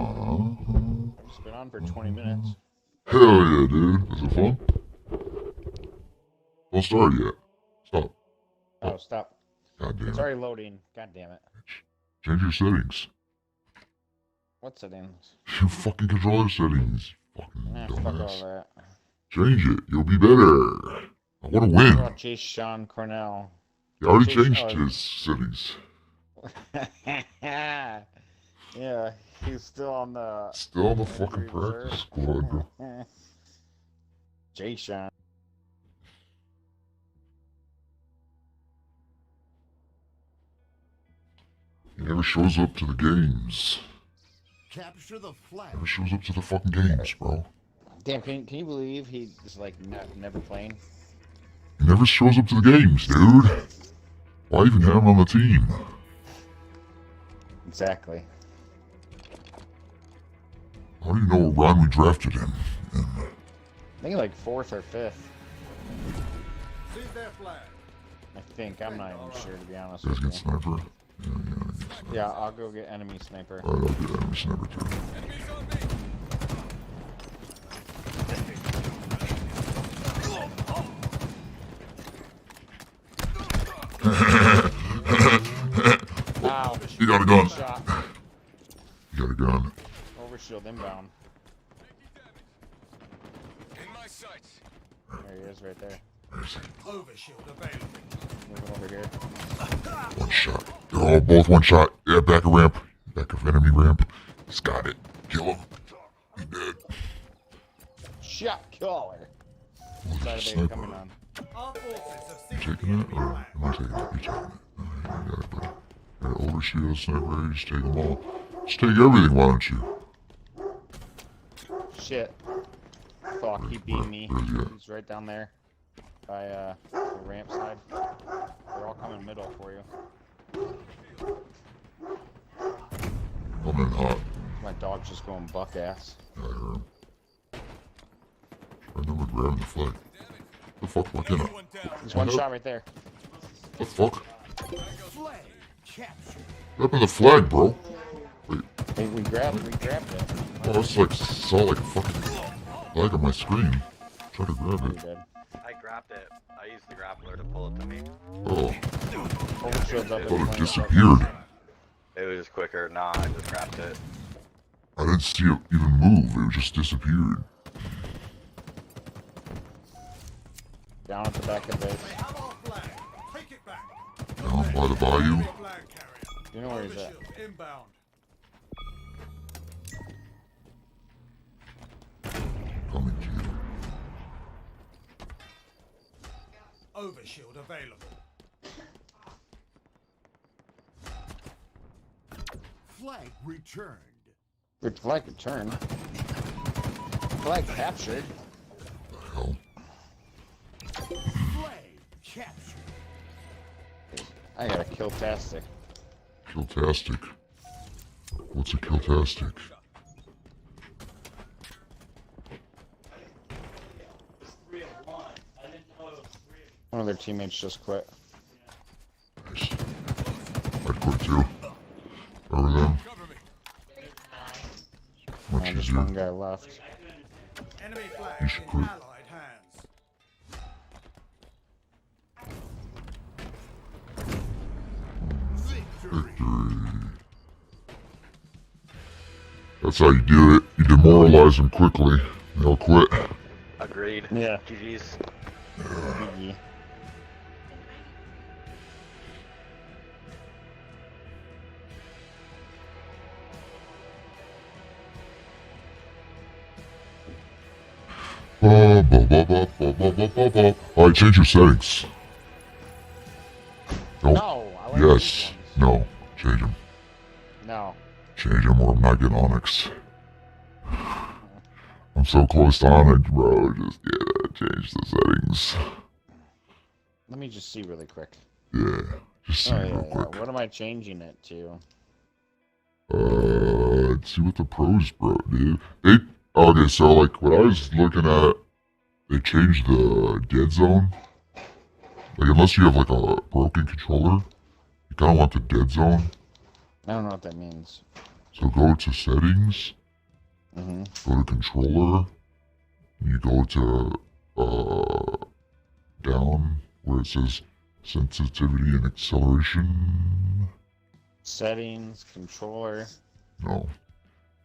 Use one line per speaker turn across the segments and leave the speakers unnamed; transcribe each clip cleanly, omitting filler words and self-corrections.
It's been on for 20 minutes.
Hell yeah, dude. Is it fun? Don't start yet. Stop.
Oh, stop.
God damn it.
It's already loading. God damn it.
Change your settings.
What settings?
Your fucking controller settings. Fucking
Fuck all
dumbass.
that.
Change it. You'll be better. I want to win.
What about Chase Sean Cornell?
You already
Chase-
changed his settings.
Yeah, he's still on the...
Still on the fucking
injury reserve.
practice squad, bro.
Chase Sean.
He never shows up to the games.
Capture the flag.
Never shows up to the fucking games, bro.
Damn, can you believe he's like never playing?
He never shows up to the games, dude. Why even have him on the team?
Exactly.
How do you know what round we drafted him?
I think like 4th or 5th.
Seize their flag.
I think. I'm not even sure, to be honest
You guys
with
get
you.
sniper? Yeah, I get sniper.
Yeah, I'll go get enemy sniper.
Alright, I'll get enemy sniper too.
Wow.
You got a gun.
Shot.
You got a gun.
Overshield inbound.
In my sights.
There he is, right there.
Where's he?
Overshield available.
Moving over here.
One shot. They're all both one shot. Yeah, back of ramp. Back of enemy ramp. He's got it. Kill him. He's dead.
Shot caller.
Oh,
Side
there's a
of they
sniper.
coming on.
Our forces have
You
seized the
taking
enemy
it? Or
flag.
am I taking it? You're taking it. Alright, you got it, buddy. Alright, overshield, sniper, just take them all. Just take everything, why don't you?
Shit. Fuck, he beat me.
Where's he at?
He's right down there. By the ramp side. They're all coming middle for you.
I'm in hot.
My dog's just going buck ass.
Yeah, I heard him. I know we're grabbing the flag. The fuck, why can't I?
One down.
There's one shot right there.
The fuck?
Flag captured.
What happened to the flag, bro? Wait,
We grabbed it.
oh, I was like, saw like a fucking flag on my screen. Try to grab
We
it.
did.
I grabbed it. I used the grappler to pull it to me.
Oh,
Overshield's up
I
in
thought it
flames.
disappeared.
It was just quicker. Nah, I just grabbed it.
I didn't see it even move, it just disappeared.
Down at the back of base.
They have our flag. Take it back.
Down by the bayou.
Enemy flag carrier.
You know where he's at.
Overshield inbound.
Coming to you.
Overshield available. Flag returned.
Good flag returned. Flag captured.
The hell?
Flag captured.
I got a kill-tastic.
Killtastic. What's a killtastic?
One of their teammates just quit.
Nice. I'd quit too. Over them.
Cover me.
Much
Just
easier.
one guy left.
Enemy
You
flag
should
in
quit.
allied hands. Victory.
Victory. That's how you do it. You demoralize them quickly. They'll quit.
Agreed.
Yeah.
GG's.
GG.
Alright, change your settings. Nope.
No, I like
Yes.
these ones.
No. Change them.
No.
Change them or I'm not getting Onyx. I'm so close to Onyx, bro. Just, yeah, change the settings.
Let me just see really quick.
Yeah. Just see
Oh,
real
yeah.
quick.
What am I changing it to?
Let's see what the pros, bro, dude. Okay, so like what I was looking at, they changed the dead zone Like, unless you have, like, a broken controller, you kind of want the dead zone.
I don't know what that means.
So go to settings,
Mm-hmm.
go to controller, and you go to, down where it says sensitivity and acceleration.
Settings, controller.
No.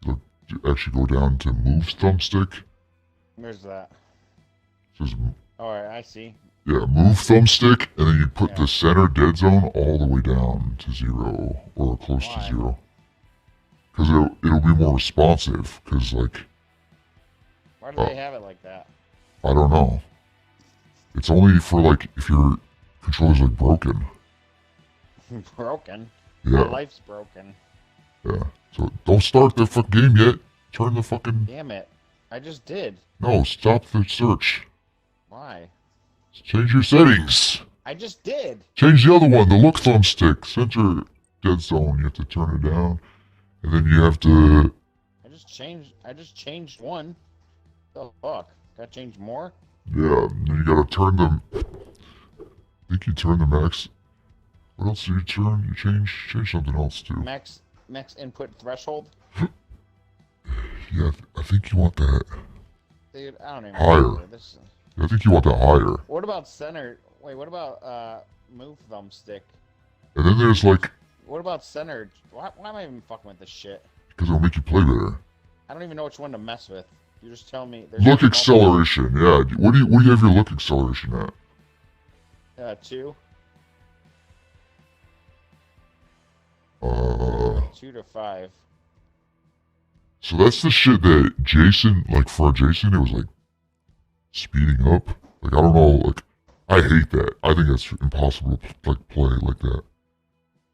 Look, you actually go down to move thumbstick.
Where's that?
It says,
Alright, I see.
yeah, move thumbstick, and then you put
Yeah.
the center dead zone all the way down to 0, or close
Why?
to 0. Because it'll be more responsive, because, like,
Why do they have it like that?
I don't know. It's only for, like, if your controller's, like, broken.
Broken?
Yeah.
My life's broken.
Yeah. So don't start the fucking game yet. Turn the fucking...
Damn it. I just did.
No, stop the search.
Why?
Change your settings.
I just did.
Change the other one, the look thumbstick. Center dead zone. You have to turn it down. And then you have to...
I just changed one. The fuck? Gotta change more?
Yeah, and then you gotta turn them... I think you turn the max... What else do you turn? You change something else too.
Max input threshold?
Yeah, I think you want that...
Dude, I don't even
Higher.
know. This...
I think you want that higher.
What about center? Wait, what about move thumbstick?
And then there's like...
What about center? Why am I even fucking with this shit?
Because it'll make you play better.
I don't even know which one to mess with. You just tell me.
Look acceleration, yeah. What do you have your look acceleration at?
2.
Uh...
2 to 5.
So that's the shit that Jason, like for Jason, it was like speeding up. Like I don't know, like I hate that. I think that's impossible to like play like that.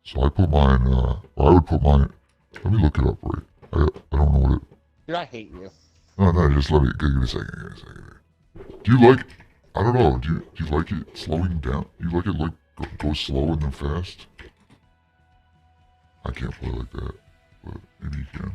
So I put mine, or I would put mine. Let me look it up, right? I don't know what it.
Dude, I hate you.
No, just let me give me a second. Do you like? I don't know. Do you like it slowing down? You like it like go slow and then fast? I can't play like that, but maybe you can.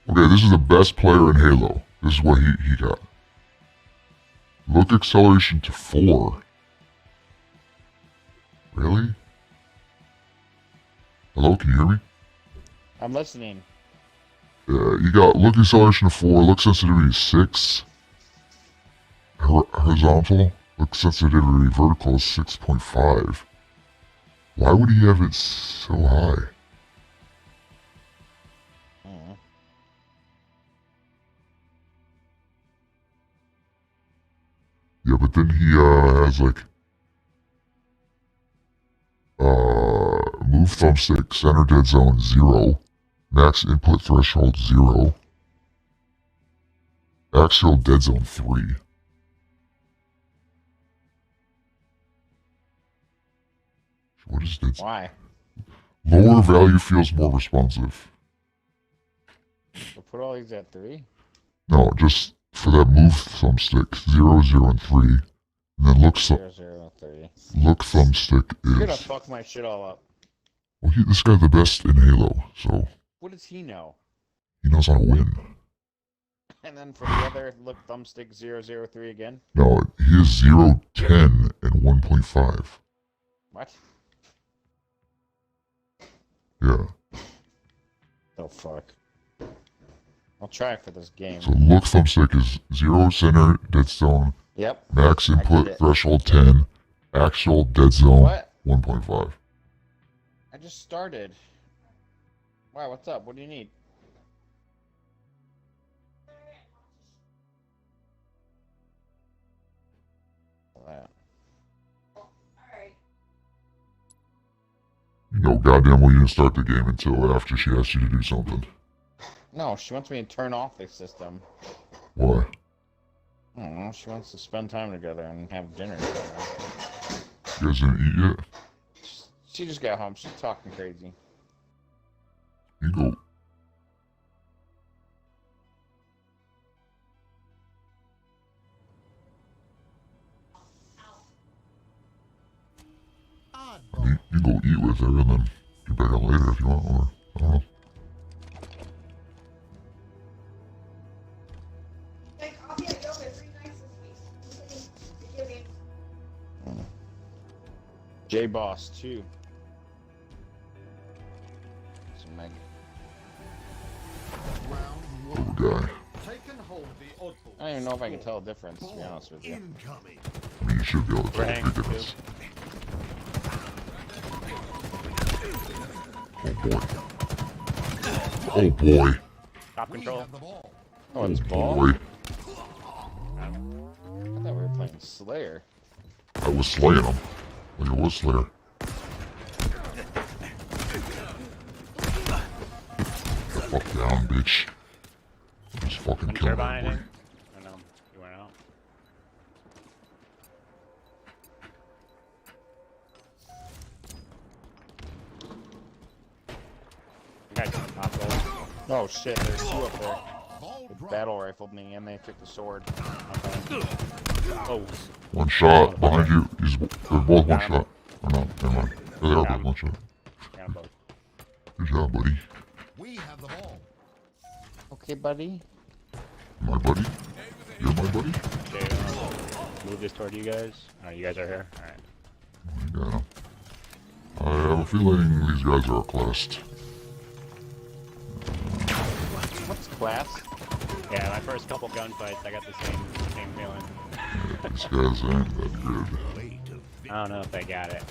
Okay, this is the best player in Halo. This is what he got. Look acceleration to 4. Really? Hello, can you hear me?
I'm listening.
Yeah, you got look acceleration to 4, look sensitivity 6. Horizontal, look sensitivity vertical is 6.5. Why would he have it so high? Yeah, but then he has like move thumbstick, center dead zone 0, max input threshold 0, axial dead zone 3. What is dead zone?
Why?
Lower value feels more responsive.
So put all these at 3?
No, just for that move thumbstick, 0, 0, and 3. And then look
0, 0, 3.
look thumbstick
You're gonna
is...
fuck my shit all up.
Well, this guy's the best in Halo, so
What does he know?
he knows how to win.
And then for the other, look thumbstick 0, 0, 3 again?
No, he is 0, 10, and 1.5.
What?
Yeah.
Oh fuck. I'll try it for this game.
So look thumbstick is 0, center, dead zone,
Yep.
max
I
input
get it.
threshold 10, actual dead zone
What?
1.5.
I just started. Wow, what's up? What do you need? That.
You know goddamn well you didn't start the game until after she asked you to do something.
No, she wants me to turn off the system.
Why?
I don't know. She wants to spend time together and have dinner together.
You guys didn't eat yet?
She just got home. She's talking crazy.
You go. eat with her and then get back on later if you want, or I don't know.
J-Boss 2. Some Meg.
Round
Little
1.
guy.
Take and hold the oddball.
I don't even know if I can tell a difference, to be honest with you.
Incoming.
I mean, you should be able to tell the
Rank,
big difference. Oh boy.
Top
We
control.
have the ball.
Oh, it's ball?
Boy.
I thought we were playing Slayer.
I was slaying him. Like it was Slayer. Fuck down, bitch. Just fucking
One
kill me.
turbine, I think. I know. You went out. Guys, top goal. Oh shit, there's two up there.
Ball
They
drop.
battle rifled me and they took the sword. Okay. Oh,
One shot behind you. They're both one shot. Or not, never mind. They are
Got
both
him.
one shot.
got 'em both.
Good job, buddy.
We have the ball.
Okay, buddy.
My buddy? You're my buddy?
Okay, move this toward you guys. Oh, you guys are here? Alright.
I got him. I have a feeling these guys are classed.
What's class? Yeah, my first couple gunfights, I got the same feeling.
These guys ain't that good.
Way to
I don't know if they got it.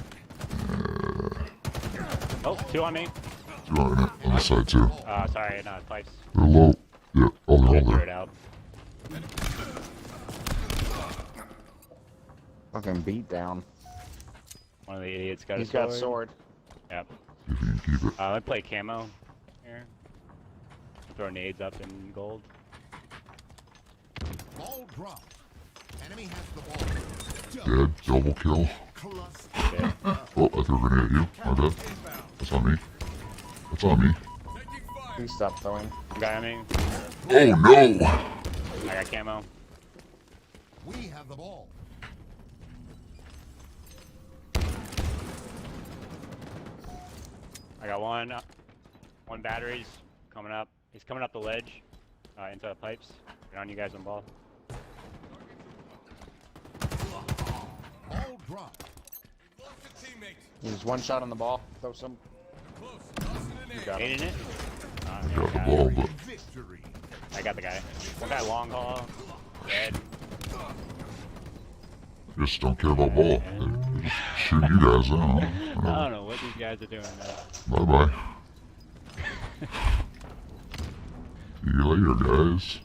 Oh, two on me.
Two on it on the side too.
Sorry, no, pipes.
They're low. Yeah, oh, they're all
Threw
there.
it out. Fucking beat down.
One of the idiots got
He's
a
got
sword.
sword.
Yep.
See if you can keep it.
I play camo here. Throw nades up in gold.
ball drop. Enemy has the ball.
Dead. Double kill.
Cluster.
Yeah.
Oh, I threw a grenade at you. My bad.
Inbound.
That's on me. That's on me.
Please stop throwing.
Guy on me.
Oh no!
I got camo.
We have the ball.
I got one batteries coming up. He's coming up the ledge, into the pipes. Get on you guys on ball.
Ball drop.
Lost a teammate.
There's one shot on the ball. Throw some.
Close. Lost an enemy.
Got him.
Aiding it.
I got the ball, but
Victory.
I got the guy. One guy long haul. Dead.
just don't care about ball. They're just shooting you guys down.
I don't know what these guys are doing now.
Bye bye. See you later, guys.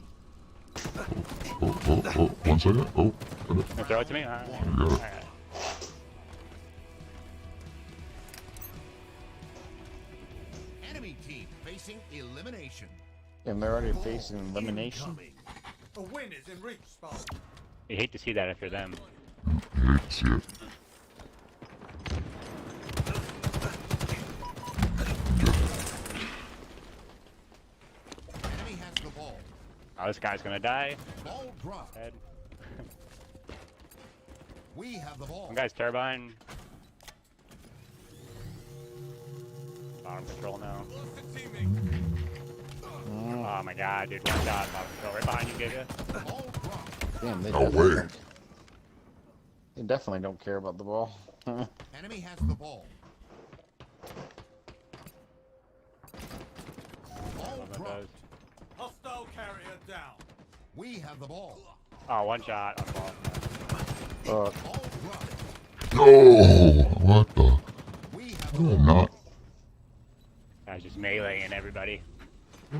Oh, 1 second. Oh, got it.
You throw it to me? Alright.
You got it.
Alright.
Enemy team facing elimination.
And they're already facing elimination.
Incoming. A win is in reach, Spawn.
You hate to see that if you're them.
I hate to see it.
Enemy has the ball.
Oh, this guy's gonna die.
Ball drop.
Dead.
We have the ball.
One guy's turbine. Bottom control now.
Lost a teammate.
Oh my god, dude. One shot. Bottom control. Right behind you, Giga.
Ball drop.
Damn, they
No
definitely,
way.
they definitely don't care about the ball.
Enemy has the ball. Ball
One of
drop.
those.
Hostile carrier down. We have the ball.
Oh, one shot on ball.
Fuck.
Ball drop.
No! What the?
We have
I
the
am
ball.
not.
Guy's just meleeing everybody.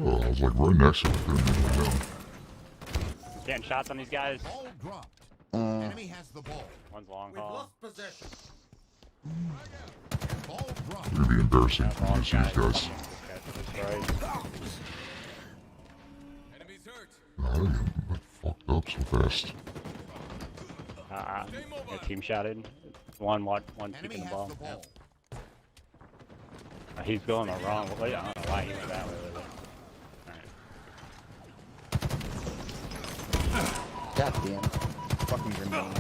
Oh, I was like right next to it. Couldn't even get down.
Getting shots on these guys.
Ball dropped.
Mm.
Enemy has the ball.
One's long
We've
haul.
lost possession. Ball dropped.
It's gonna be embarrassing
Yeah,
for
long
these guys.
This guy's destroyed.
Enemies hurt.
How did I get fucked up so fast?
Got team shotted. One
Enemy
peeking the
has
ball.
the ball.
He's going the wrong way. I don't know why he went that way with it. Alright.
God damn. Fucking grenade.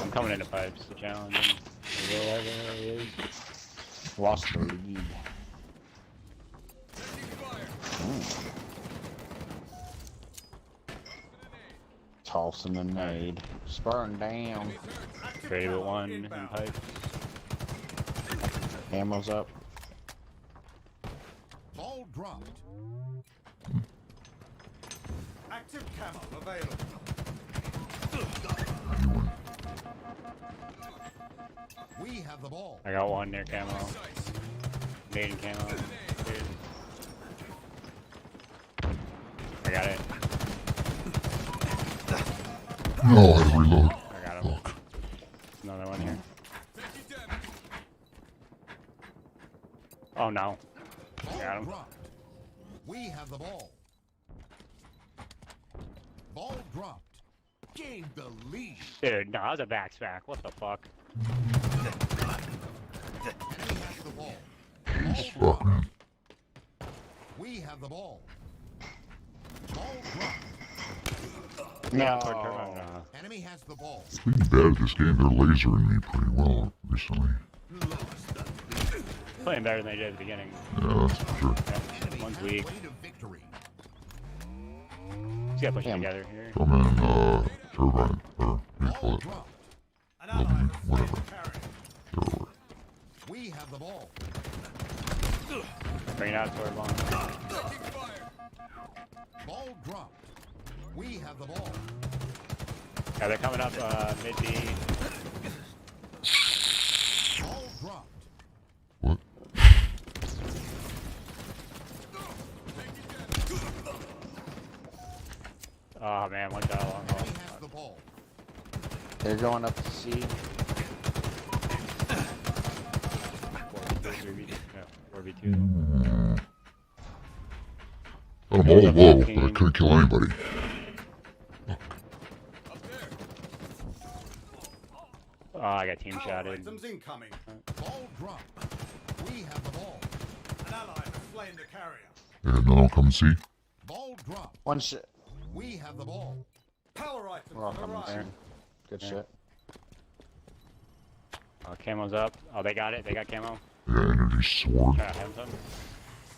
I'm coming into pipes to challenge him. Wherever he is.
Lost the lead.
Taking fire.
Tossing the nade. Spurring down.
Enemies hurt.
Traded with one in pipe.
Ammo's up.
Ball dropped. Active camo available. We have the ball.
I got one near camo. Nade and camo. Dude. I got it.
No, I had to reload.
I got him.
Fuck.
Another one here.
Taking damage.
Oh no.
Ball
Got him.
dropped. We have the ball. Ball dropped. Gained the lead.
Dude, no, that was a back stack. What the fuck?
Enemy has the ball.
Fuck, man.
We have the ball. Ball dropped.
No.
Enemy has the ball.
Being bad at this game, they're lasering me pretty well recently.
Lost the lead.
Playing better than they did at the beginning.
Yeah, that's for sure.
Enemy
One's
has
weak.
the way to victory.
Just gotta push it
Damn.
together here.
Come in, turbine, or what do you call
Ball
it?
dropped. An
Lovely,
ally has
whatever.
slain the carrier.
Terror.
We have the ball.
Bring it out toward long.
Taking fire.
Ball dropped. We have the ball.
Yeah, they're coming up mid B.
Ball dropped.
What?
Oh man, one shot long haul.
Enemy has the ball.
They're going up to C.
4v2.
Got them all low, but I couldn't kill anybody.
Up there.
Oh, I got team
Power
shotted.
items incoming. Ball dropped. We have the ball. An ally has slain the carrier.
Yeah, no, come and see.
Ball dropped.
One shit.
We have the ball. Power items
We're all coming
arrived.
soon. Good
Yeah.
shit.
Oh, camo's up. Oh, they got it. They got camo.
I got energy sword.
Try to have some.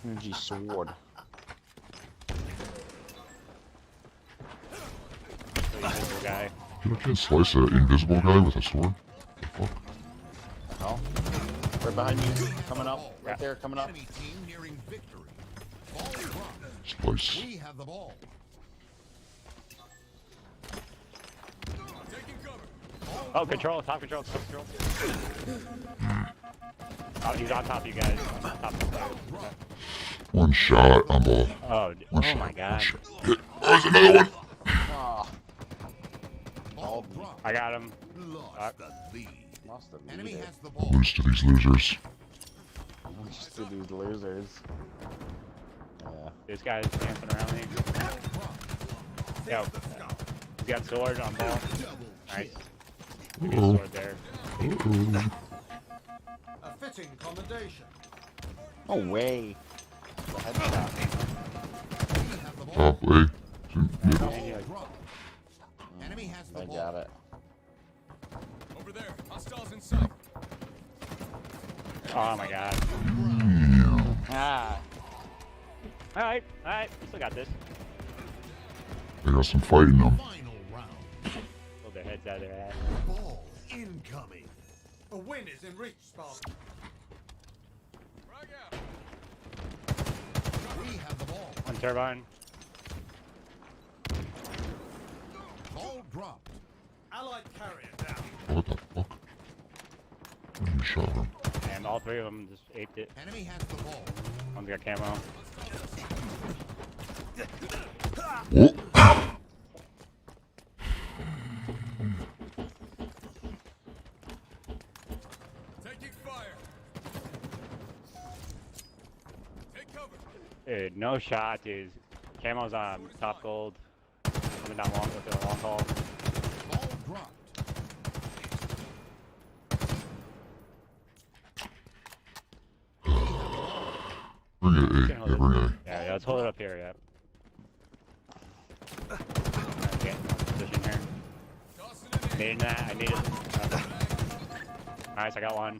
Energy sword.
So you this guy.
Dude, I can't slice an invisible guy with a sword. The fuck?
Oh. Right behind you. Coming up. Right there. Coming up.
Enemy team nearing victory. Ball dropped.
Slice.
We have the ball.
Taking cover.
Oh, control. Top control. Top control. Oh, he's on top of you guys. Top of you.
One shot on ball.
Oh,
One
oh
shot.
my
One
god.
shot. Hit. Oh, there's another one.
Ah.
Ball dropped.
I got him.
Lost the lead.
Lost the
Enemy
lead.
has the ball.
Lose to these losers.
Just to these losers. Yeah.
This guy's dancing around me.
Ball dropped.
Yo,
The scout.
he's got sword on ball.
Double
Nice.
kill.
Good sword there.
Uh-oh.
A fitting commendation.
No way. The headshot.
We have the ball.
Top way. It's in middle.
Ball dropped. Enemy has the
I
ball.
got it.
Over there. Hostiles in sight.
Oh my god.
Damn.
Ah.
Alright, alright. We still got this.
They got some fight in them.
Final round.
Pull their heads out of their ass.
Ball incoming. A win is in reach, Spartan.
Frag out.
We have the ball.
One turbine.
Ball dropped. Allied carrier down.
What the fuck? You shot him.
And all three of them just aped it.
Enemy has the ball.
One's got camo.
Whoa.
Taking fire. Take cover.
Dude, no shot, dude. Camo's on top gold. Coming down long with the long haul.
Ball dropped.
Bring it, A.
Can
Yeah,
hold it.
bring it.
Yeah, let's hold it up here, yeah. Okay, position here.
Tossing an aid.
Needing that, I need it. Nice, I got one.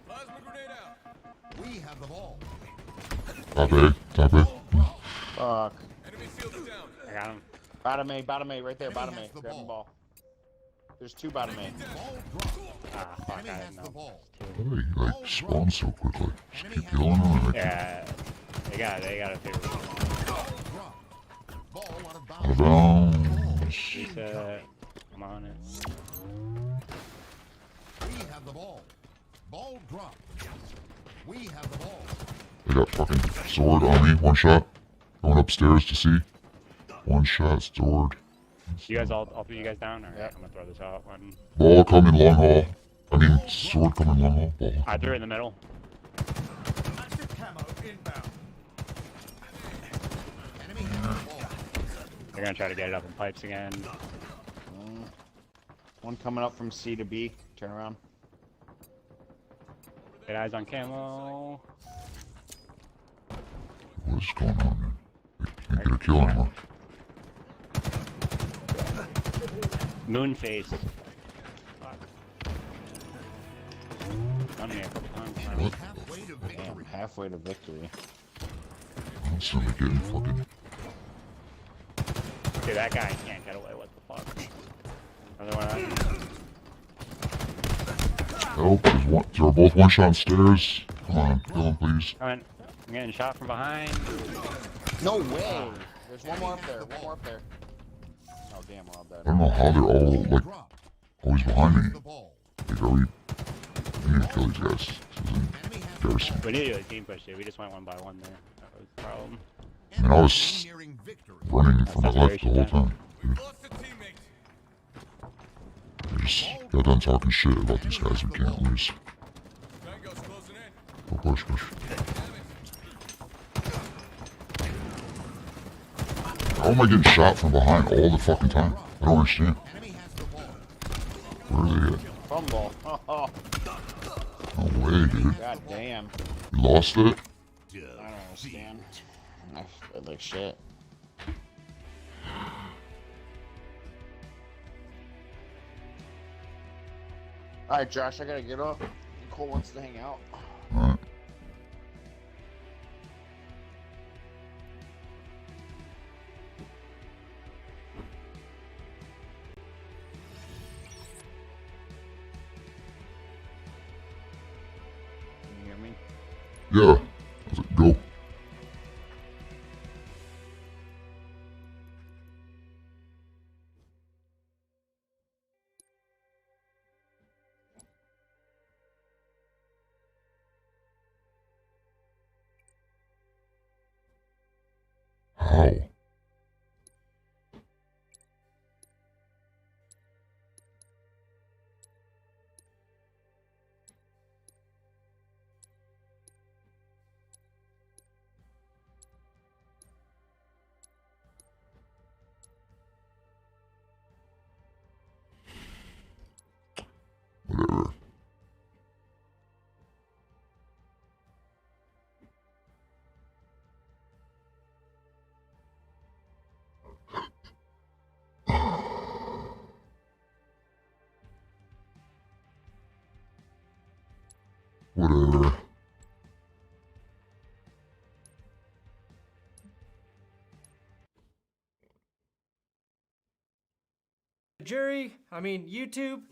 Plasma grenade out.
We have the ball.
Top A, top A.
Fuck.
Enemy field is down.
I got him.
Bottom A, right there,
Enemy
bottom A.
has the
Grab the
ball.
ball. There's two bottom A.
Ball dropped.
Ah, fuck,
Enemy
I
has
didn't
the
know.
ball.
How do they like spawn so quickly? Just keep killing them and like
Yeah, they got a favorite.
Ball dropped. Ball out of
out of
bounds.
bounds.
Reset. I'm on it.
We have the ball. Ball dropped. We have the ball.
They got fucking sword on me. One shot. Going upstairs to see. One shot, sword.
You guys all three you guys down? Alright,
Yep.
I'm gonna throw this out one.
Ball coming long haul. I mean, sword coming long haul. Ball.
I threw it in the middle.
Active camo inbound. Enemy has the ball.
They're gonna try to get it up in pipes again.
One coming up from C to B. Turn around.
Get eyes on camo.
What's going on, man? They can't get a kill anymore.
Moonface. Fuck. Done me a couple times.
What?
Halfway to
Damn,
victory.
halfway to victory.
I'm suddenly getting fucking.
Dude, that guy can't get away. What the fuck? Another one.
Help! There's one. They're both one shot stairs. Come on, kill him, please.
I'm getting shot from behind.
No way! There's one more up there. One more up there. Oh damn, we're all
I
dead.
don't know how they're all like
Dropped.
always behind me.
The ball.
Like, are we? We need to kill these guys. This isn't
Enemy has the
embarrassing.
We need to do a team push, dude. We just went one by one there. That was the problem.
And I was
nearing victory.
running from my left the whole time.
We've lost a teammate.
I just got done talking shit about these guys who can't lose.
Tango's closing in.
Go push, push. How am I getting shot from behind all the fucking time? I don't understand.
Enemy has the ball.
Where are they at?
Fumble. Oh,
No way, dude.
god damn.
You lost it?
I don't understand. I feel like shit. Alright, Josh, I gotta get off. Nicole wants to hang out.
Alright.
Can you hear me?
Yeah. I was like, go. How? Whatever. Whatever.
Jury, I mean YouTube,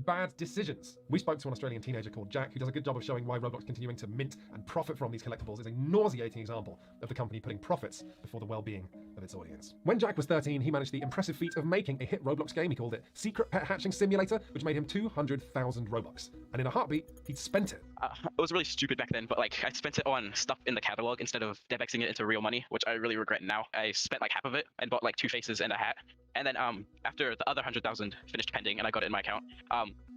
bad decisions. We spoke to an Australian teenager called Jack who does a good job of showing why Roblox continuing to mint and profit from these collectibles is a nauseating example of the company putting profits before the well-being of its audience. When Jack was 13, he managed the impressive feat of making a hit Roblox game. He called it Secret Pet Hatching Simulator, which made him 200,000 Robux. And in a heartbeat, he'd spent it.
It was really stupid back then, but like I spent it on stuff in the catalog instead of DevXing it into real money, which I really regret now. I spent like half of it and bought like 2 faces and a hat. And then after the other 100,000 finished pending and I got it in my account,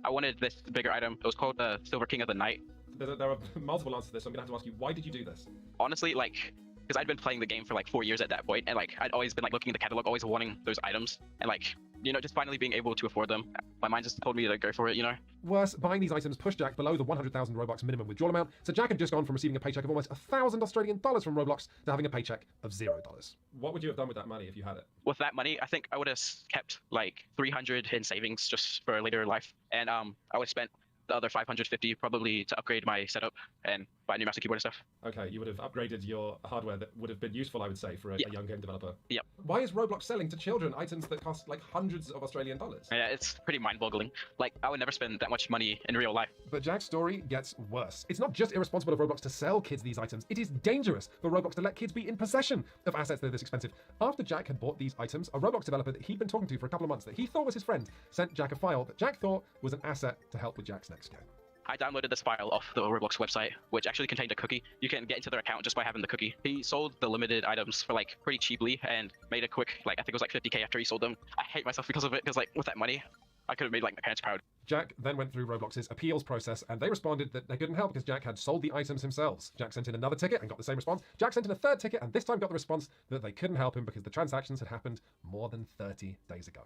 I wanted this bigger item. It was called the Silver King of the Night.
There are multiple answers to this, so I'm gonna have to ask you, why did you do this?
Honestly, like, because I'd been playing the game for like 4 years at that point, and like I'd always been like looking at the catalog, always wanting those items, and like, you know, just finally being able to afford them. My mind just told me to go for it, you know?
Worse, buying these items pushed Jack below the 100,000 Robux minimum withdrawal amount, so Jack had just gone from receiving a paycheck of almost 1,000 Australian dollars from Roblox to having a paycheck of $0. What would you have done with that money if you had it?
With that money, I think I would have kept like 300 in savings just for later life, and I would have spent the other 550 probably to upgrade my setup and buy a new mouse and keyboard and stuff.
Okay, you would have upgraded your hardware that would have been useful, I would say, for a young game developer.
Yep.
Why is Roblox selling to children items that cost like hundreds of Australian dollars?
Yeah, it's pretty mind-boggling. Like, I would never spend that much money in real life.
But Jack's story gets worse. It's not just irresponsible of Roblox to sell kids these items, it is dangerous for Roblox to let kids be in possession of assets that are this expensive. After Jack had bought these items, a Roblox developer that he'd been talking to for a couple of months that he thought was his friend sent Jack a file that Jack thought was an asset to help with Jack's next game.
I downloaded this file off the Roblox website, which actually contained a cookie. You can get into their account just by having the cookie. He sold the limited items for like pretty cheaply and made a quick, like, I think it was like 50k after he sold them. I hate myself because of it, because like with that money, I could have made like my parents proud.
Jack then went through Roblox's appeals process, and they responded that they couldn't help because Jack had sold the items himself. Jack sent in another ticket and got the same response. Jack sent in a third ticket and this time got the response that they couldn't help him because the transactions had happened more than 30 days ago.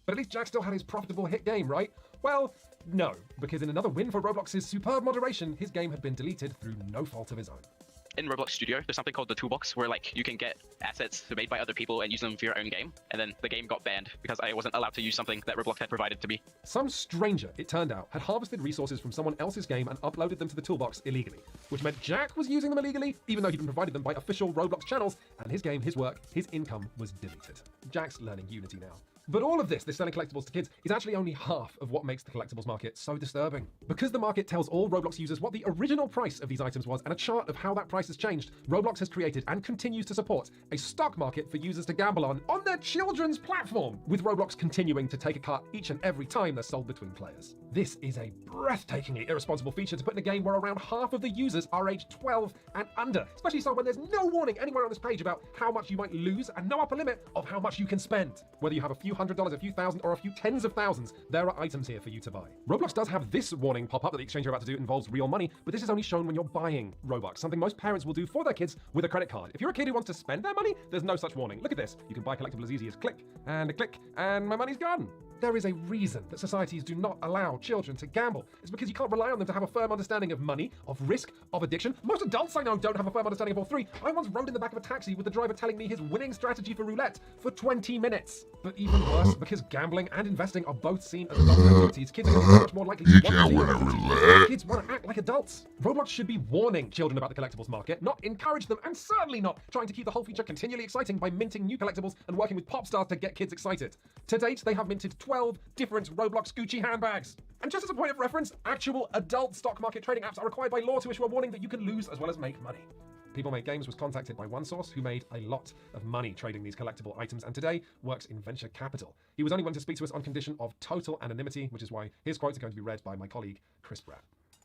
But at least Jack still had his profitable hit game, right? Well, no, because in another win for Roblox's superb moderation, his game had been deleted through no fault of his own.
In Roblox Studio, there's something called the toolbox where like you can get assets made by other people and use them for your own game. And then the game got banned because I wasn't allowed to use something that Roblox had provided to me.
Some stranger, it turned out, had harvested resources from someone else's game and uploaded them to the toolbox illegally, which meant Jack was using them illegally, even though he'd been provided them by official Roblox channels, and his game, his work, his income was deleted. Jack's learning Unity now. But all of this selling collectibles to kids, is actually only half of what makes the collectibles market so disturbing. Because the market tells all Roblox users what the original price of these items was and a chart of how that price has changed, Roblox has created and continues to support a stock market for users to gamble on their children's platform, with Roblox continuing to take a cut each and every time they're sold between players. This is a breathtakingly irresponsible feature to put in a game where around half of the users are aged 12 and under, especially so when there's no warning anywhere on this page about how much you might lose and no upper limit of how much you can spend. Whether you have a few $100, a few thousand, or a few tens of thousands, there are items here for you to buy. Roblox does have this warning pop up that the exchange you're about to do involves real money, but this is only shown when you're buying Robux, something most parents will do for their kids with a credit card. If you're a kid who wants to spend their money, there's no such warning. Look at this. You can buy collectible as easy as click, and my money's gone. There is a reason that societies do not allow children to gamble. It's because you can't rely on them to have a firm understanding of money, of risk, of addiction. Most adults I know don't have a firm understanding of all three. I once rode in the back of a taxi with the driver telling me his winning strategy for roulette for 20 minutes. But even worse, because gambling and investing are both seen as adult activities, kids are going to be much more likely to
You
want
can't
to
win
do
at
it.
roulette.
Kids want to act like adults. Roblox should be warning children about the collectibles market, not encourage them, and certainly not trying to keep the whole feature continually exciting by minting new collectibles and working with pop stars to get kids excited. To date, they have minted 12 different Roblox Gucci handbags. And just as a point of reference, actual adult stock market trading apps are required by law to issue a warning that you can lose as well as make money. People Make Games was contacted by one source who made a lot of money trading these collectible items and today works in venture capital. He was only willing to speak to us on condition of total anonymity, which is why his quotes are going to be read by my colleague, Chris Bratt.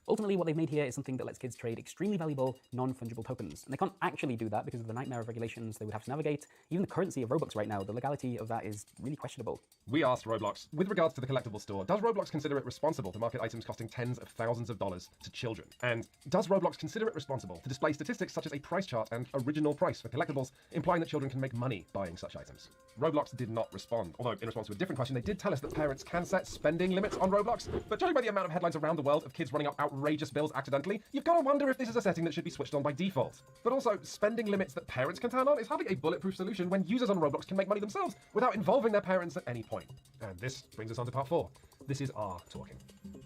Ultimately, what they've made here is something that lets kids trade extremely valuable, non-fungible tokens. And they can't actually do that because of the nightmare of regulations they would have to navigate. Even the currency of Robux right now, the legality of that is really questionable.
We asked Roblox, with regards to the collectible store, does Roblox consider it responsible to market items costing tens of thousands of dollars to children? And does Roblox consider it responsible to display statistics such as a price chart and original price for collectibles, implying that children can make money buying such items? Roblox did not respond, although in response to a different question, they did tell us that parents can set spending limits on Roblox, but judging by the amount of headlines around the world of kids running up outrageous bills accidentally, you've got to wonder if this is a setting that should be switched on by default. But also, spending limits that parents can turn on is hardly a bulletproof solution when users on Roblox can make money themselves without involving their parents at any point. And this brings us on to part 4. This is our talking.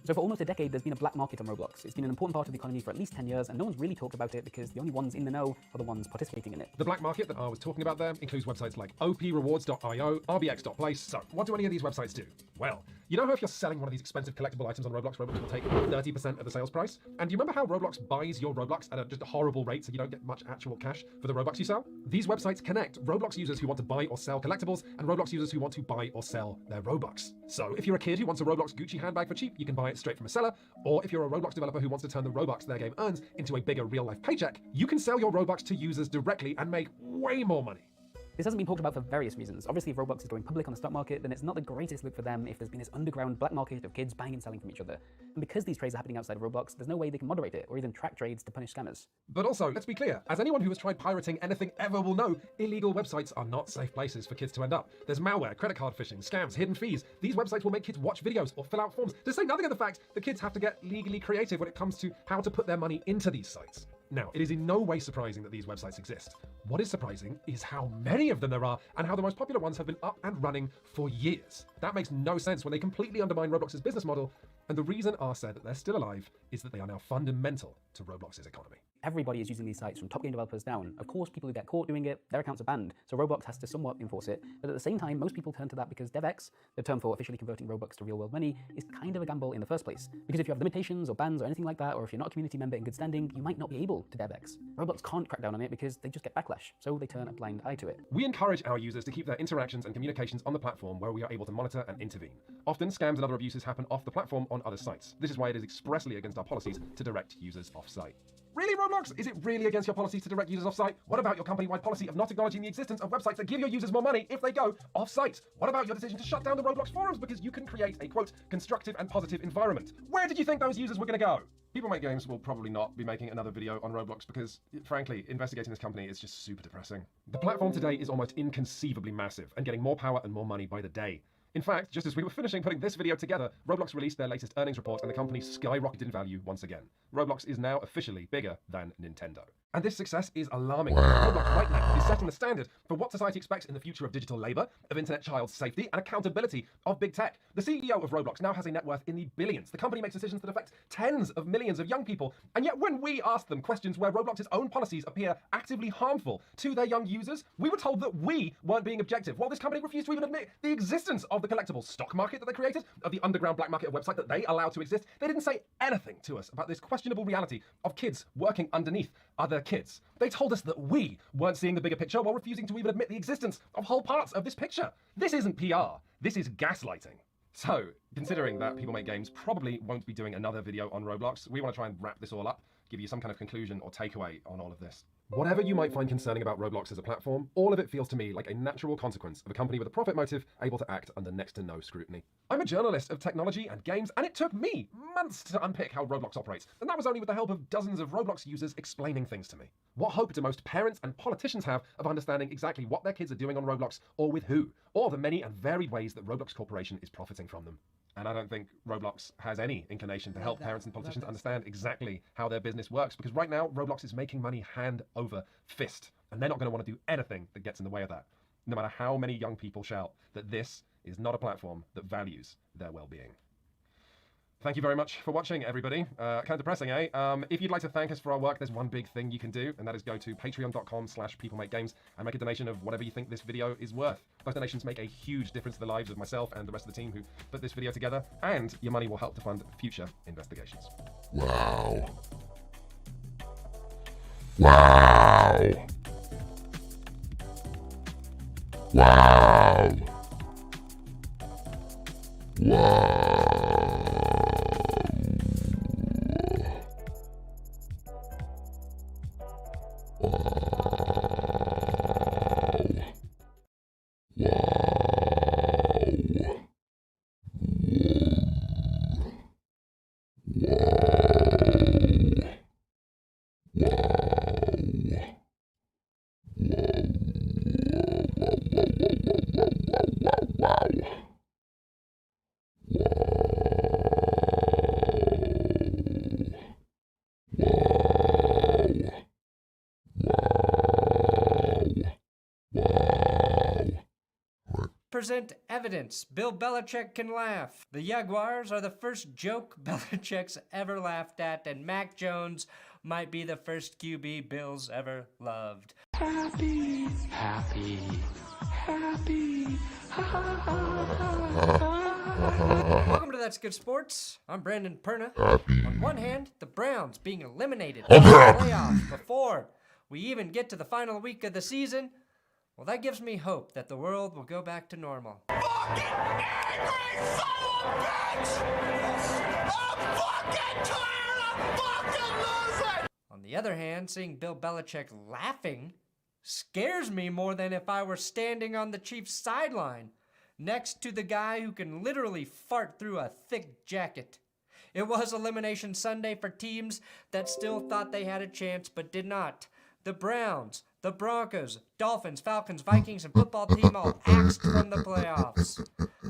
So for almost a decade, there's been a black market on Roblox. It's been an important part of the economy for at least 10 years, and no one's really talked about it because the only ones in the know are the ones participating in it.
The black market that I was talking about there includes websites like oprewards.io, rbx.place. So what do any of these websites do? Well, you know how if you're selling one of these expensive collectible items on Roblox, Roblox will take 30% of the sales price? And do you remember how Roblox buys your Roblox at just a horrible rate so you don't get much actual cash for the Robux you sell? These websites connect Roblox users who want to buy or sell collectibles and Roblox users who want to buy or sell their Robux. So if you're a kid who wants a Roblox Gucci handbag for cheap, you can buy it straight from a seller. Or if you're a Roblox developer who wants to turn the Robux their game earns into a bigger real-life paycheck, you can sell your Robux to users directly and make way more money.
This hasn't been talked about for various reasons. Obviously, if Roblox is going public on the stock market, then it's not the greatest look for them if there's been this underground black market of kids buying and selling from each other. And because these trades are happening outside of Roblox, there's no way they can moderate it or even track trades to punish scammers.
But also, let's be clear, as anyone who has tried pirating anything ever will know, illegal websites are not safe places for kids to end up. There's malware, credit card phishing, scams, hidden fees. These websites will make kids watch videos or fill out forms, to say nothing of the fact that kids have to get legally creative when it comes to how to put their money into these sites. Now, it is in no way surprising that these websites exist. What is surprising is how many of them there are and how the most popular ones have been up and running for years. That makes no sense when they completely undermine Roblox's business model, and the reason R said that they're still alive is that they are now fundamental to Roblox's economy.
Everybody is using these sites from top game developers down. Of course, people who get caught doing it, their accounts are banned, so Roblox has to somewhat enforce it. But at the same time, most people turn to that because DevX, the term for officially converting Robux to real-world money, is kind of a gamble in the first place. Because if you have limitations or bans or anything like that, or if you're not a community member in good standing, you might not be able to DevX. Roblox can't crack down on it because they just get backlash, so they turn a blind eye to it.
We encourage our users to keep their interactions and communications on the platform where we are able to monitor and intervene. Often, scams and other abuses happen off the platform on other sites. This is why it is expressly against our policies to direct users off-site. Really, Roblox? Is it really against your policies to direct users off-site? What about your company-wide policy of not acknowledging the existence of websites that give your users more money if they go off-site? What about your decision to shut down the Roblox forums because you can create a, quote, constructive and positive environment? Where did you think those users were going to go? People Make Games will probably not be making another video on Roblox because, frankly, investigating this company is just super depressing. The platform today is almost inconceivably massive and getting more power and more money by the day. In fact, just as we were finishing putting this video together, Roblox released their latest earnings report and the company skyrocketed in value once again. Roblox is now officially bigger than Nintendo. And this success is alarming. Roblox right now is setting the standard for what society expects in the future of digital labor, of internet child safety, and accountability of big tech. The CEO of Roblox now has a net worth in the billions. The company makes decisions that affect tens of millions of young people. And yet when we asked them questions where Roblox's own policies appear actively harmful to their young users, we were told that we weren't being objective, while this company refused to even admit the existence of the collectible stock market that they created, of the underground black market website that they allowed to exist. They didn't say anything to us about this questionable reality of kids working underneath other kids. They told us that we weren't seeing the bigger picture while refusing to even admit the existence of whole parts of this picture. This isn't PR, this is gaslighting. So, considering that People Make Games probably won't be doing another video on Roblox, we want to try and wrap this all up, give you some kind of conclusion or takeaway on all of this. Whatever you might find concerning about Roblox as a platform, all of it feels to me like a natural consequence of a company with a profit motive able to act under next to no scrutiny. I'm a journalist of technology and games, and it took me months to unpick how Roblox operates, and that was only with the help of dozens of Roblox users explaining things to me. What hope do most parents and politicians have of understanding exactly what their kids are doing on Roblox, or with who, or the many and varied ways that Roblox Corporation is profiting from them? And I don't think Roblox has any inclination to help parents and politicians understand exactly how their business works, because right now, Roblox is making money hand over fist, and they're not going to want to do anything that gets in the way of that, no matter how many young people shout that this is not a platform that values their well-being. Thank you very much for watching, everybody. Kind of depressing, eh? If you'd like to thank us for our work, there's one big thing you can do, and that is go to patreon.com/peoplemakegames and make a donation of whatever you think this video is worth. Those donations make a huge difference to the lives of myself and the rest of the team who put this video together, and your money will help to fund future investigations.
Wow. Wow. Wow. Wow.
Present evidence. Bill Belichick can laugh. The Jaguars are the first joke Belichick's ever laughed at, and Mac Jones might be the first QB Bills ever loved. Happy. Happy. Happy. Welcome to That's Good Sports. I'm Brandon Perna.
Happy.
On one hand, the Browns being eliminated from the playoffs before we even get to the final week of the season. Well, that gives me hope that the world will go back to normal.
Fucking angry son of a bitch! I'm fucking tired of fucking losing!
On the other hand, seeing Bill Belichick laughing scares me more than if I were standing on the Chiefs' sideline, next to the guy who can literally fart through a thick jacket. It was Elimination Sunday for teams that still thought they had a chance but did not. The Browns, the Broncos, Dolphins, Falcons, Vikings, and football team all axed from the playoffs.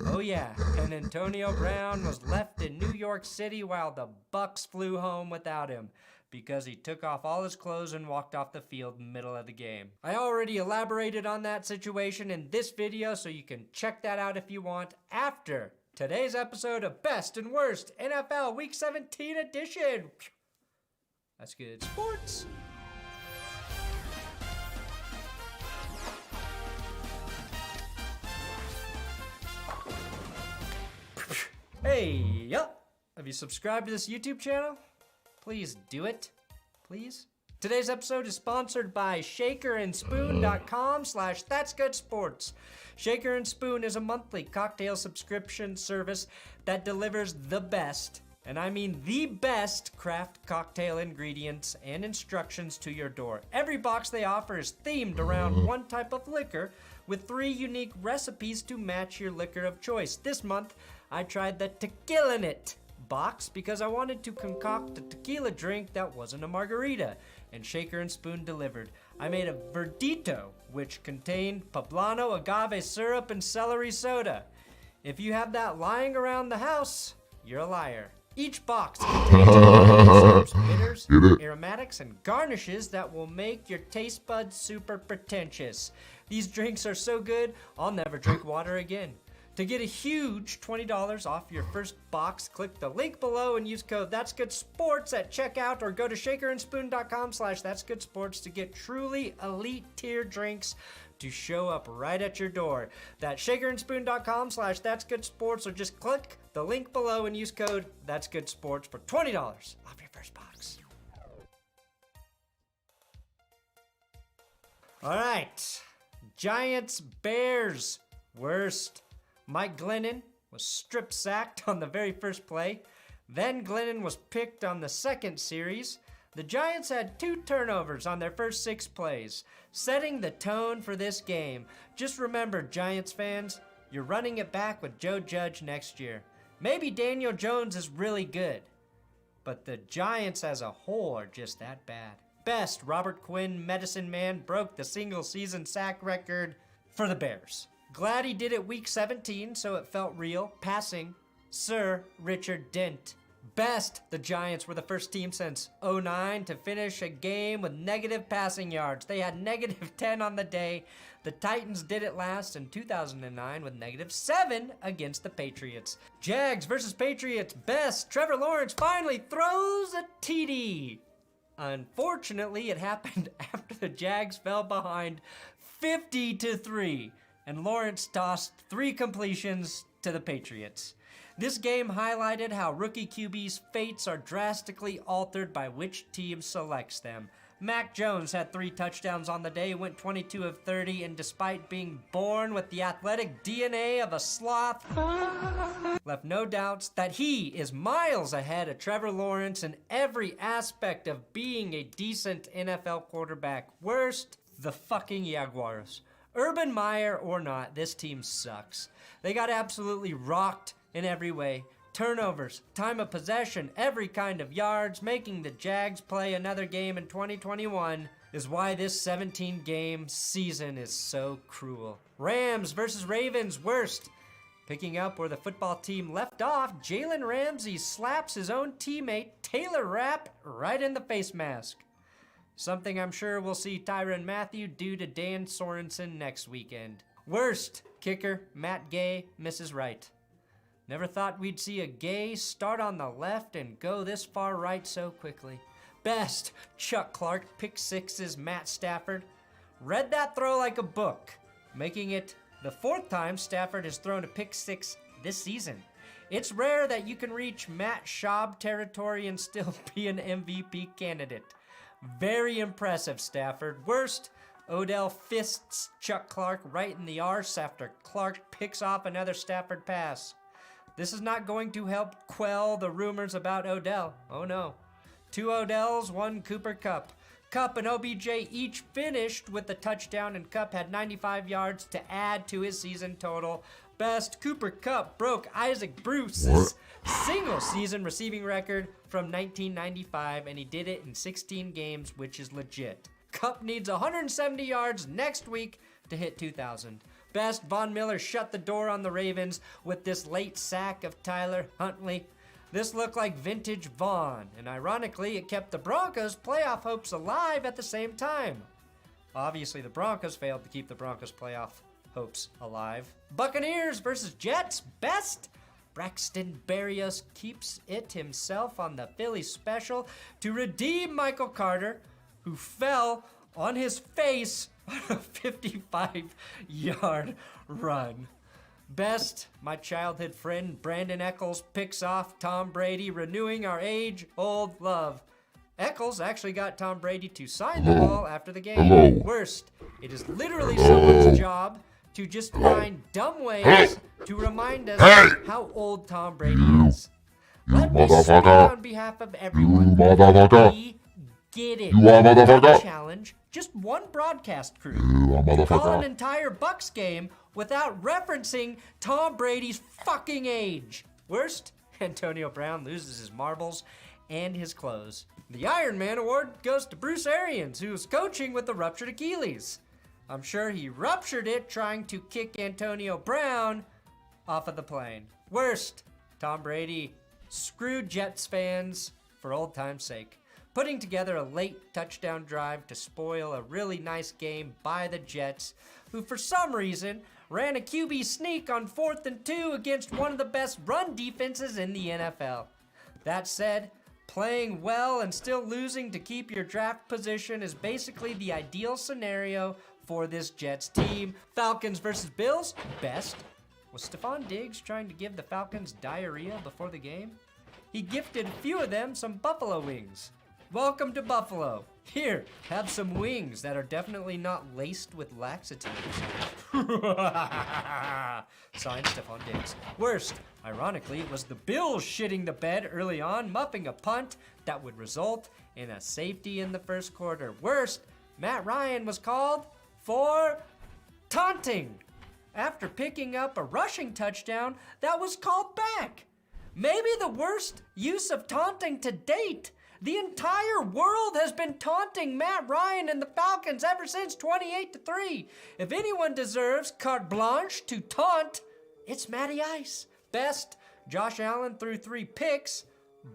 Oh yeah, and Antonio Brown was left in New York City while the Bucs flew home without him, because he took off all his clothes and walked off the field in the middle of the game. I already elaborated on that situation in this video, so you can check that out if you want after today's episode of Best and Worst NFL Week 17 edition. That's good sports. Hey, yup. Have you subscribed to this YouTube channel? Please do it. Please. Today's episode is sponsored by shakerandspoon.com/that'sgoodsports. Shaker and Spoon is a monthly cocktail subscription service that delivers the best, and I mean the best, craft cocktail ingredients and instructions to your door. Every box they offer is themed around one type of liquor with 3 unique recipes to match your liquor of choice. This month, I tried the Tequila It box because I wanted to concoct a tequila drink that wasn't a margarita, and Shaker and Spoon delivered. I made a Verdito, which contained poblano, agave syrup, and celery soda. If you have that lying around the house, you're a liar. Each box contains syrups, bitters, aromatics, and garnishes that will make your taste buds super pretentious. These drinks are so good, I'll never drink water again. To get a huge $20 off your first box, click the link below and use code That'sGoodSports at checkout, or go to shakerandspoon.com/that'sgoodsports to get truly elite tier drinks to show up right at your door. That's shakerandspoon.com/that'sgoodsports, or just click the link below and use code That'sGoodSports for $20 off your first box. All right, Giants, Bears, worst. Mike Glennon was strip sacked on the very first play. Then Glennon was picked on the second series. The Giants had 2 turnovers on their first 6 plays, setting the tone for this game. Just remember, Giants fans, you're running it back with Joe Judge next year. Maybe Daniel Jones is really good, but the Giants as a whole are just that bad. Best, Robert Quinn, Medicine Man, broke the single season sack record for the Bears. Glad he did it week 17, so it felt real. Passing, Sir Richard Dent. Best, the Giants were the first team since 2009 to finish a game with negative passing yards. They had -10 on the day. The Titans did it last in 2009 with -7 against the Patriots. Jags versus Patriots. Best, Trevor Lawrence finally throws a TD. Unfortunately, it happened after the Jags fell behind 50-3. And Lawrence tossed 3 completions to the Patriots. This game highlighted how rookie QB's fates are drastically altered by which team selects them. Mac Jones had 3 touchdowns on the day, went 22 of 30, and despite being born with the athletic DNA of a sloth, left no doubts that he is miles ahead of Trevor Lawrence in every aspect of being a decent NFL quarterback. Worst, the fucking Jaguars. Urban Meyer or not, this team sucks. They got absolutely rocked in every way. Turnovers, time of possession, every kind of yards. Making the Jags play another game in 2021 is why this 17-game season is so cruel. Rams versus Ravens, worst. Picking up where the football team left off, Jalen Ramsey slaps his own teammate Taylor Rapp right in the face mask. Something I'm sure we'll see Tyrann Mathieu do to Dan Sorensen next weekend. Worst, kicker Matt Gay misses right. Never thought we'd see a Gay start on the left and go this far right so quickly. Best, Chuck Clark pick sixes Matt Stafford. Read that throw like a book, making it the 4th time Stafford has thrown a pick 6 this season. It's rare that you can reach Matt Schaub territory and still be an MVP candidate. Very impressive, Stafford. Worst, Odell fists Chuck Clark right in the arse after Clark picks off another Stafford pass. This is not going to help quell the rumors about Odell. Oh no. 2 Odells, 1 Cooper Kupp. Kupp and OBJ each finished with a touchdown, and Kupp had 95 yards to add to his season total. Best, Cooper Kupp broke Isaac Bruce's single-season receiving record from 1995, and he did it in 16 games, which is legit. Kupp needs 170 yards next week to hit 2,000. Best, Von Miller shut the door on the Ravens with this late sack of Tyler Huntley. This looked like vintage Vaughn, and ironically, it kept the Broncos' playoff hopes alive at the same time. Obviously, the Broncos failed to keep the Broncos' playoff hopes alive. Buccaneers versus Jets. Best, Braxton Berrios keeps it himself on the Philly special to redeem Michael Carter, who fell on his face on a 55-yard run. Best, my childhood friend Brandon Eccles picks off Tom Brady, renewing our age-old love. Eccles actually got Tom Brady to sign the ball after the game. Worst, it is literally someone's job to just find dumb ways to remind us how old Tom Brady is. Let me speak on behalf of everyone. We get it. Challenge just one broadcast crew. Call an entire Bucs game without referencing Tom Brady's fucking age. Worst, Antonio Brown loses his marbles and his clothes. The Iron Man award goes to Bruce Arians, who was coaching with a ruptured Achilles. I'm sure he ruptured it trying to kick Antonio Brown off of the plane. Worst, Tom Brady screwed Jets fans for old time's sake, putting together a late touchdown drive to spoil a really nice game by the Jets, who for some reason ran a QB sneak on 4th and 2 against one of the best run defenses in the NFL. That said, playing well and still losing to keep your draft position is basically the ideal scenario for this Jets team. Falcons versus Bills. Best, was Stephon Diggs trying to give the Falcons diarrhea before the game? He gifted a few of them some buffalo wings. Welcome to Buffalo. Here, have some wings that are definitely not laced with laxatives. Signed, Stephon Diggs. Worst, ironically, was the Bills shitting the bed early on, muffing a punt that would result in a safety in the first quarter. Worst, Matt Ryan was called for taunting after picking up a rushing touchdown that was called back. Maybe the worst use of taunting to date. The entire world has been taunting Matt Ryan and the Falcons ever since 28-3. If anyone deserves carte blanche to taunt, it's Matty Ice. Best, Josh Allen threw 3 picks,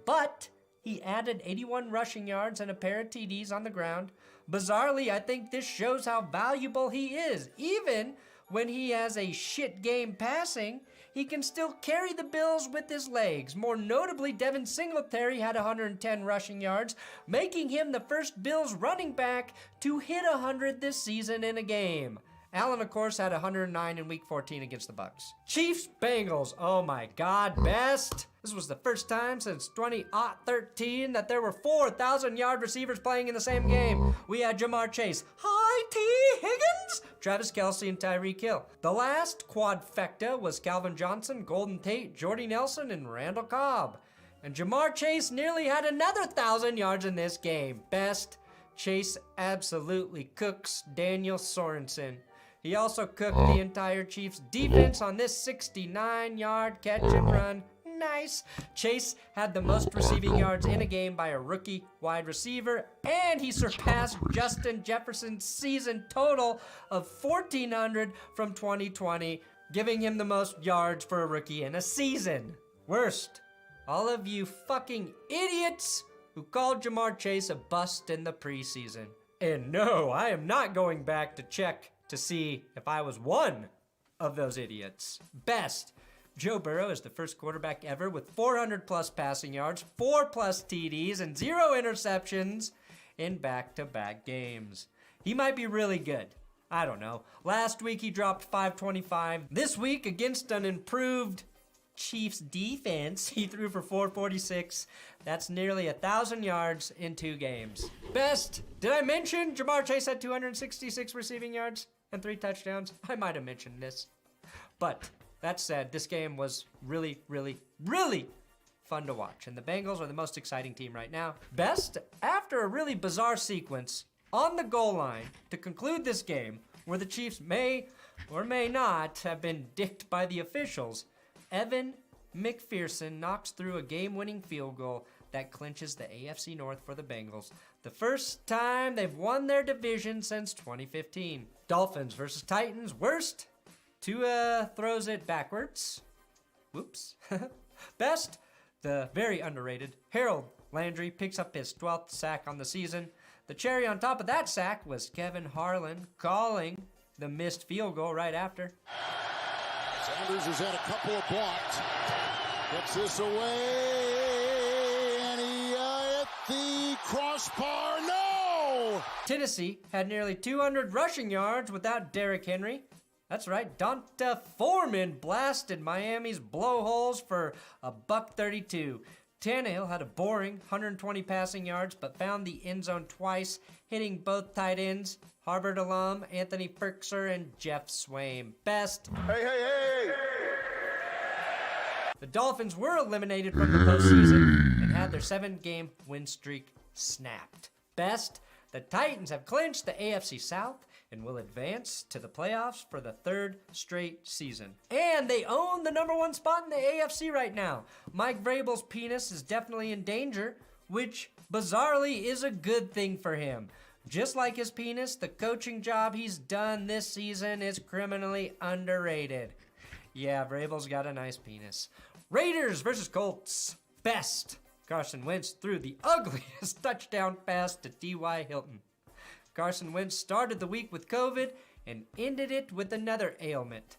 but he added 81 rushing yards and a pair of TDs on the ground. Bizarrely, I think this shows how valuable he is. Even when he has a shit game passing, he can still carry the Bills with his legs. More notably, Devin Singletary had 110 rushing yards, making him the first Bills running back to hit 100 this season in a game. Allen, of course, had 109 in Week 14 against the Bucs. Chiefs-Bengals. Oh my God, best. This was the first time since 2013 that there were 4,000-yard receivers playing in the same game. We had Jamar Chase, Hi T. Higgins, Travis Kelce, and Tyreek Hill. The last quadfecta was Calvin Johnson, Golden Tate, Jordy Nelson, and Randall Cobb. And Jamar Chase nearly had another 1,000 yards in this game. Best, Chase absolutely cooks Daniel Sorensen. He also cooked the entire Chiefs defense on this 69-yard catch and run. Nice. Chase had the most receiving yards in a game by a rookie wide receiver, and he surpassed Justin Jefferson's season total of 1,400 from 2020, giving him the most yards for a rookie in a season. Worst, all of you fucking idiots who called Jamar Chase a bust in the preseason. And no, I am not going back to check to see if I was one of those idiots. Best, Joe Burrow is the first quarterback ever with 400-plus passing yards, 4-plus TDs, and 0 interceptions in back-to-back games. He might be really good. I don't know. Last week he dropped 525. This week, against an improved Chiefs defense, he threw for 446. That's nearly 1,000 yards in 2 games. Best, did I mention Jamar Chase had 266 receiving yards and 3 touchdowns? I might have mentioned this. But that said, this game was really, really, really fun to watch, and the Bengals are the most exciting team right now. Best, after a really bizarre sequence on the goal line to conclude this game, where the Chiefs may or may not have been dicked by the officials, Evan McPherson knocks through a game-winning field goal that clinches the AFC North for the Bengals. The first time they've won their division since 2015. Dolphins versus Titans. Worst, Tua throws it backwards. Whoops. Best, the very underrated Harold Landry picks up his 12th sack on the season. The cherry on top of that sack was Kevin Harlan calling the missed field goal right after.
Sanders has had a couple of blocks. Gets this away, and he hit the crossbar. No!
Tennessee had nearly 200 rushing yards without Derrick Henry. That's right, Donta Foreman blasted Miami's blowholes for $132. Tannehill had a boring 120 passing yards, but found the end zone twice, hitting both tight ends, Harvard alum Anthony Firkser and Jeff Swaim. Best.
Hey!
The Dolphins were eliminated from the postseason and had their 7-game win streak snapped. Best. The Titans have clinched the AFC South and will advance to the playoffs for the 3rd straight season. And they own the #1 spot in the AFC right now. Mike Vrabel's penis is definitely in danger, which bizarrely is a good thing for him. Just like his penis, the coaching job he's done this season is criminally underrated. Yeah, Vrabel's got a nice penis. Raiders versus Colts. Best. Carson Wentz threw the ugliest touchdown pass to T.Y. Hilton. Carson Wentz started the week with COVID and ended it with another ailment,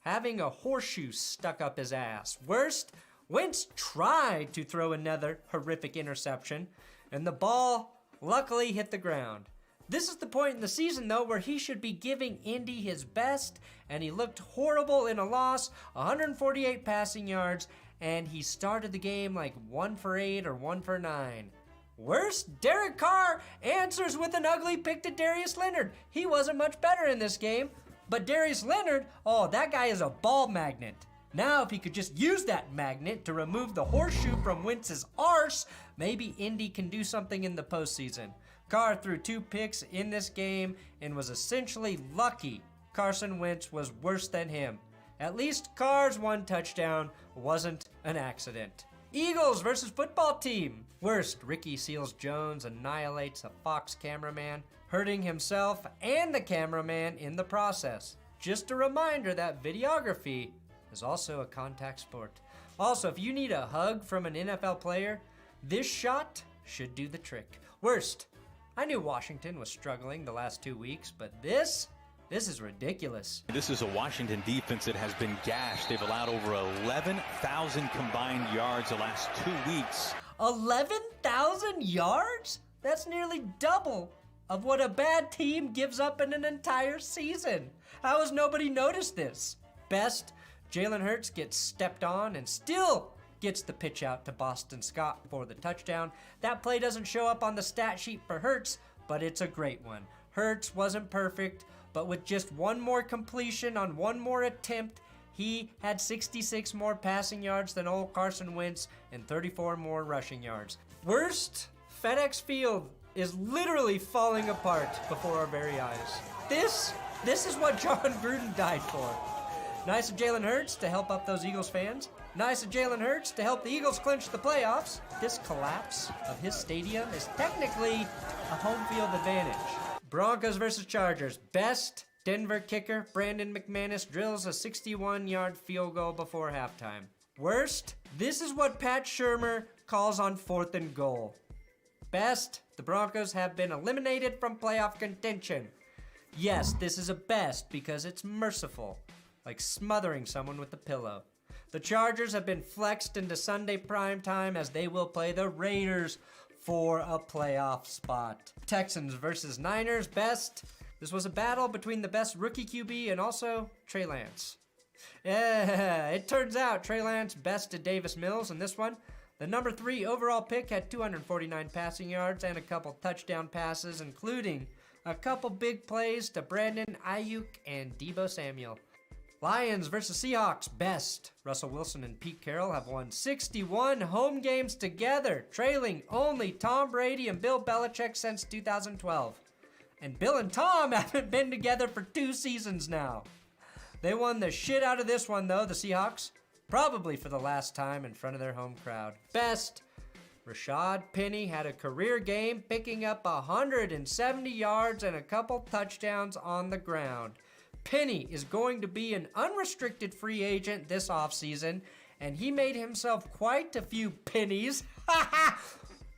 having a horseshoe stuck up his ass. Worst, Wentz tried to throw another horrific interception, and the ball luckily hit the ground. This is the point in the season, though, where he should be giving Indy his best, and he looked horrible in a loss, 148 passing yards, and he started the game like 1 for 8 or 1 for 9. Worst, Derek Carr answers with an ugly pick to Darius Leonard. He wasn't much better in this game, but Darius Leonard, oh, that guy is a ball magnet. Now, if he could just use that magnet to remove the horseshoe from Wentz's arse, maybe Indy can do something in the postseason. Carr threw 2 picks in this game and was essentially lucky Carson Wentz was worse than him. At least Carr's 1 touchdown wasn't an accident. Eagles versus football team. Worst, Ricky Seals-Jones annihilates a Fox cameraman, hurting himself and the cameraman in the process. Just a reminder that videography is also a contact sport. Also, if you need a hug from an NFL player, this shot should do the trick. Worst, I knew Washington was struggling the last 2 weeks, but this is ridiculous.
This is a Washington defense that has been gashed. They've allowed over 11,000 combined yards the last 2 weeks.
11,000 yards? That's nearly double of what a bad team gives up in an entire season. How has nobody noticed this? Best, Jalen Hurts gets stepped on and still gets the pitch out to Boston Scott for the touchdown. That play doesn't show up on the stat sheet for Hurts, but it's a great one. Hurts wasn't perfect, but with just 1 more completion on 1 more attempt, he had 66 more passing yards than old Carson Wentz and 34 more rushing yards. Worst, FedEx Field is literally falling apart before our very eyes. This is what John Gruden died for. Nice of Jalen Hurts to help up those Eagles fans. Nice of Jalen Hurts to help the Eagles clinch the playoffs. This collapse of his stadium is technically a home field advantage. Broncos versus Chargers. Best, Denver kicker Brandon McManus drills a 61-yard field goal before halftime. Worst, this is what Pat Shurmur calls on 4th and goal. Best, the Broncos have been eliminated from playoff contention. Yes, this is a best because it's merciful, like smothering someone with a pillow. The Chargers have been flexed into Sunday primetime as they will play the Raiders for a playoff spot. Texans versus Niners. Best, this was a battle between the best rookie QB and also Trey Lance. Yeah, it turns out Trey Lance bested Davis Mills in this one. The number 3 overall pick had 249 passing yards and a couple touchdown passes, including a couple big plays to Brandon Ayuk and Deebo Samuel. Lions versus Seahawks, best. Russell Wilson and Pete Carroll have won 61 home games together, trailing only Tom Brady and Bill Belichick since 2012. And Bill and Tom haven't been together for 2 seasons now. They won the shit out of this one though, the Seahawks, probably for the last time in front of their home crowd. Best. Rashad Penny had a career game, picking up 170 yards and a couple touchdowns on the ground. Penny is going to be an unrestricted free agent this offseason, and he made himself quite a few pennies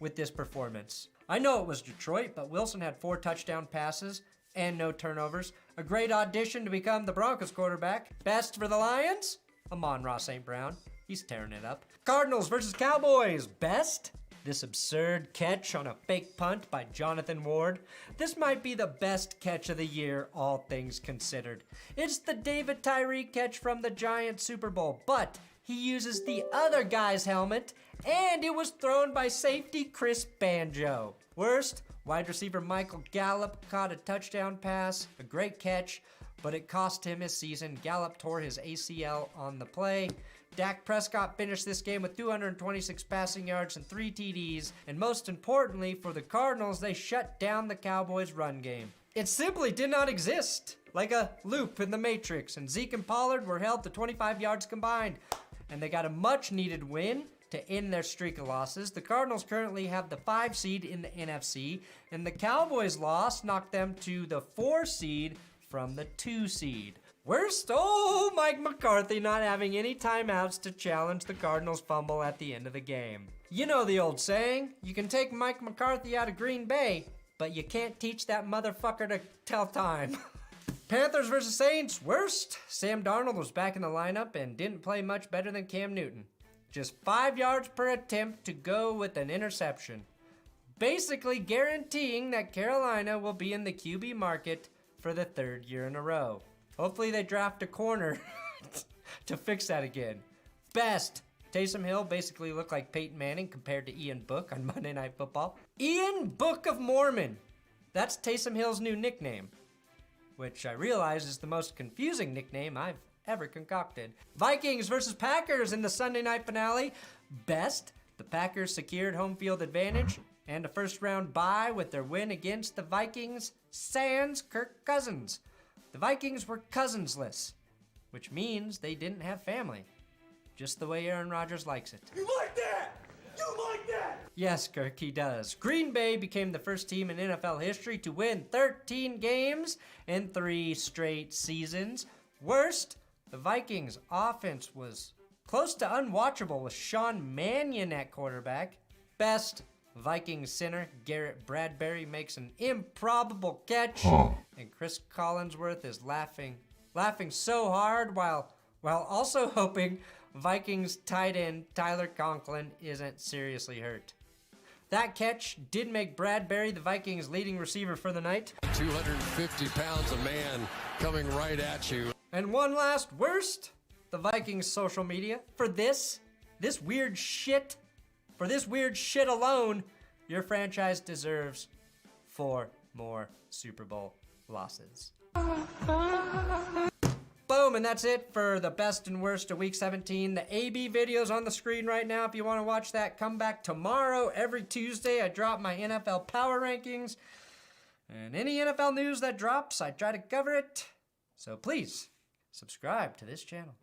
with this performance. I know it was Detroit, but Wilson had 4 touchdown passes and no turnovers. A great audition to become the Broncos quarterback. Best for the Lions? Amon-Ra St. Brown. He's tearing it up. Cardinals versus Cowboys. Best? This absurd catch on a fake punt by Jonathan Ward. This might be the best catch of the year, all things considered. It's the David Tyree catch from the Giants Super Bowl, but he uses the other guy's helmet, and it was thrown by safety Chris Banjo. Worst, wide receiver Michael Gallup caught a touchdown pass, a great catch, but it cost him his season. Gallup tore his ACL on the play. Dak Prescott finished this game with 226 passing yards and 3 TDs, and most importantly for the Cardinals, they shut down the Cowboys' run game. It simply did not exist, like a loop in the Matrix, and Zeke and Pollard were held to 25 yards combined, and they got a much-needed win to end their streak of losses. The Cardinals currently have the 5 seed in the NFC, and the Cowboys' loss knocked them to the 4 seed from the 2 seed. Worst, Mike McCarthy not having any timeouts to challenge the Cardinals' fumble at the end of the game. You know the old saying, you can take Mike McCarthy out of Green Bay, but you can't teach that motherfucker to tell time. Panthers versus Saints, worst. Sam Darnold was back in the lineup and didn't play much better than Cam Newton. Just 5 yards per attempt to go with an interception. Basically guaranteeing that Carolina will be in the QB market for the 3rd year in a row. Hopefully they draft a corner to fix that again. Best. Taysom Hill basically looked like Peyton Manning compared to Ian Book on Monday Night Football. Ian Book of Mormon. That's Taysom Hill's new nickname, which I realize is the most confusing nickname I've ever concocted. Vikings versus Packers in the Sunday night finale. Best. The Packers secured home field advantage and a first-round bye with their win against the Vikings sans Kirk Cousins. The Vikings were cousinsless, which means they didn't have family. Just the way Aaron Rodgers likes it.
You like that? You like that?
Yes, Kirk, he does. Green Bay became the first team in NFL history to win 13 games in 3 straight seasons. Worst, the Vikings' offense was close to unwatchable with Sean Mannion at quarterback. Best, Vikings center Garrett Bradbury makes an improbable catch, and Chris Collinsworth is laughing so hard while also hoping Vikings tight end Tyler Conklin isn't seriously hurt. That catch did make Bradbury the Vikings' leading receiver for the night.
250 pounds a man coming right at you.
And one last worst, the Vikings' social media. For this weird shit, for this weird shit alone, your franchise deserves 4 more Super Bowl losses. Boom, and that's it for the best and worst of Week 17. The AB video's on the screen right now if you want to watch that. Come back tomorrow. Every Tuesday, I drop my NFL power rankings. And any NFL news that drops, I try to cover it. So please, subscribe to this channel.